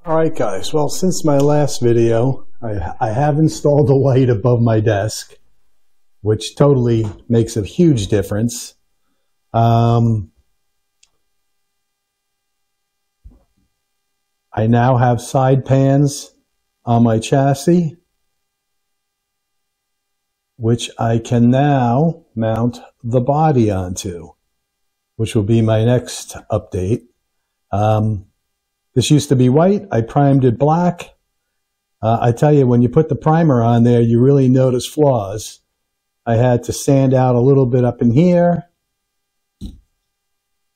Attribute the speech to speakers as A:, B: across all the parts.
A: Alright guys, well since my last video, I have installed a light above my desk, which totally makes a huge difference. I now have side pans on my chassis, which I can now mount the body onto, which will be my next update. This used to be white. I primed it black. I tell you, when you put the primer on there, you really notice flaws. I had to sand out a little bit up in here.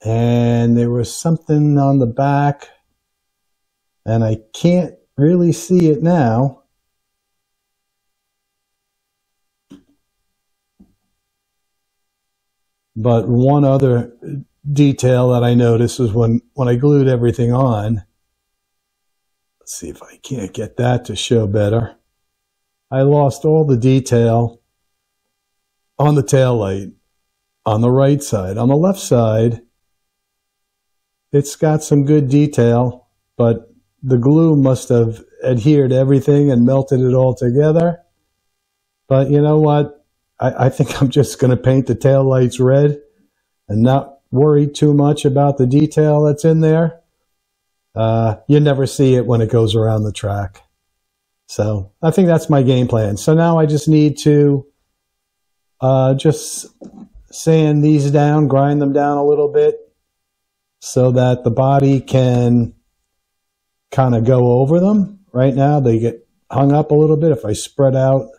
A: And there was something on the back. And I can't really see it now. But one other detail that I noticed was when I glued everything on. Let's see if I can't get that to show better. I lost all the detail on the tail light on the right side. On the left side, it's got some good detail, but the glue must have adhered to everything and melted it all together. But you know what? I think I'm just going to paint the tail lights red and not worry too much about the detail that's in there. You never see it when it goes around the track. So I think that's my game plan. So now I just need to just sand these down, grind them down a little bit so that the body can kind of go over them. Right now they get hung up a little bit. If I spread out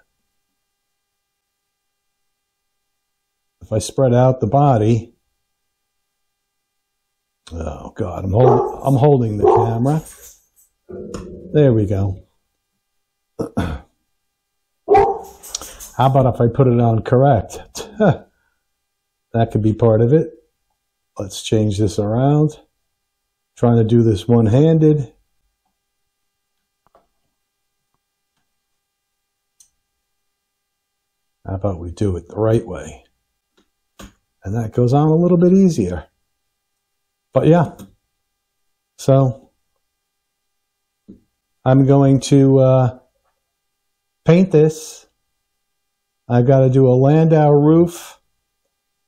A: the body. Oh God, I'm holding the camera. There we go. How about if I put it on correct? That could be part of it. Let's change this around. Trying to do this one-handed. How about we do it the right way? And that goes on a little bit easier. But yeah, so I'm going to paint this. I've got to do a Landau roof,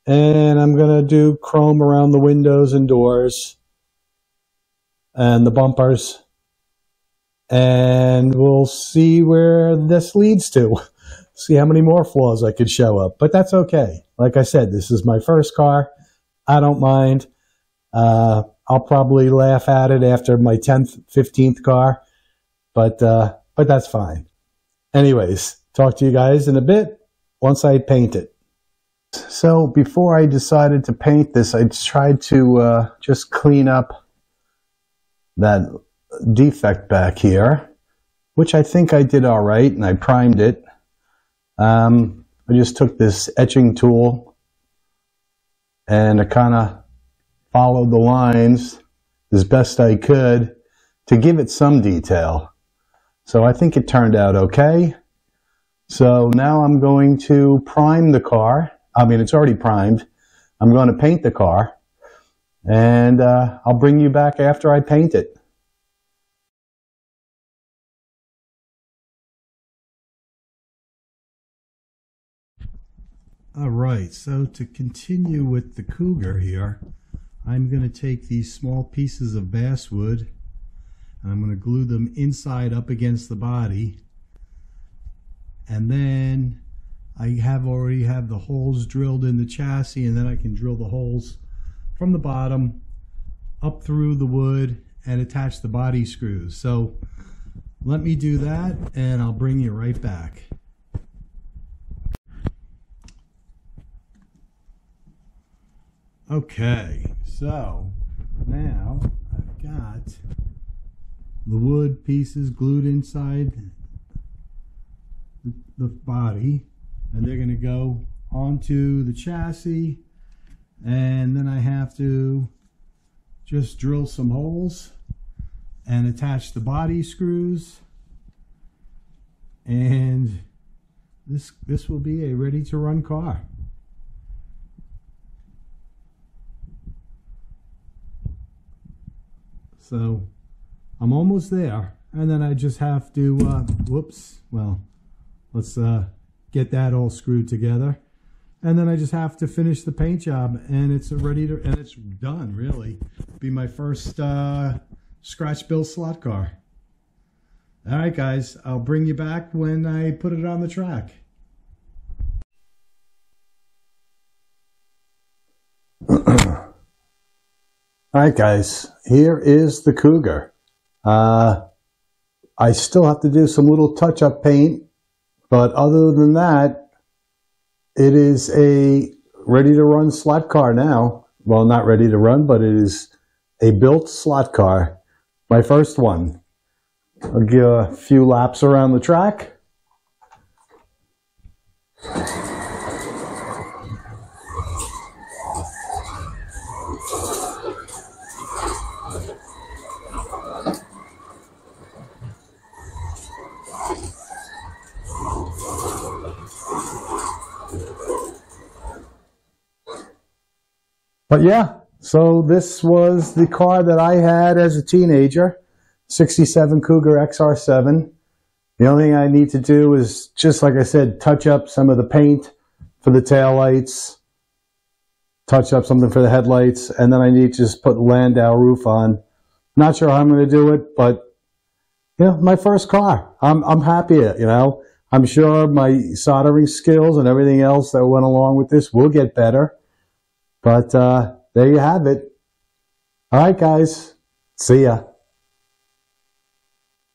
A: and I'm going to do chrome around the windows and doors and the bumpers, and we'll see where this leads to. See how many more flaws I could show up, but that's okay. Like I said, this is my first car. I don't mind. I'll probably laugh at it after my 10th, 15th car, but that's fine. Anyways, talk to you guys in a bit once I paint it. So before I decided to paint this, I tried to just clean up that defect back here, which I think I did all right, and I primed it. I just took this etching tool and I kind of followed the lines as best I could to give it some detail. So I think it turned out okay. So now I'm going to prime the car. I mean, it's already primed. I'm going to paint the car, and I'll bring you back after I paint it. All right, so to continue with the Cougar here, I'm going to take these small pieces of basswood and I'm going to glue them inside up against the body. And then I already have the holes drilled in the chassis, and then I can drill the holes from the bottom up through the wood and attach the body screws. So let me do that and I'll bring you right back. Okay, so now I've got the wood pieces glued inside the body, and they're going to go onto the chassis, and then I have to just drill some holes and attach the body screws, and this will be a ready to run car. So I'm almost there. And then I just have to, whoops, well, let's get that all screwed together. And then I just have to finish the paint job, and it's ready to, and it's done, really. Be my first scratch built slot car. All right, guys, I'll bring you back when I put it on the track. All right, guys, here is the Cougar. I still have to do some little touch-up paint, but other than that, it is a ready-to-run slot car now. Well, not ready to run, but it is a built slot car. My first one. I'll give a few laps around the track. But yeah, so this was the car that I had as a teenager, 67 Cougar XR7. The only thing I need to do is, just like I said, touch up some of the paint for the taillights, touch up something for the headlights, and then I need to just put Landau roof on. Not sure how I'm going to do it, but you know, my first car. I'm happy, you know. I'm sure my soldering skills and everything else that went along with this will get better. But there you have it. All right, guys. See ya.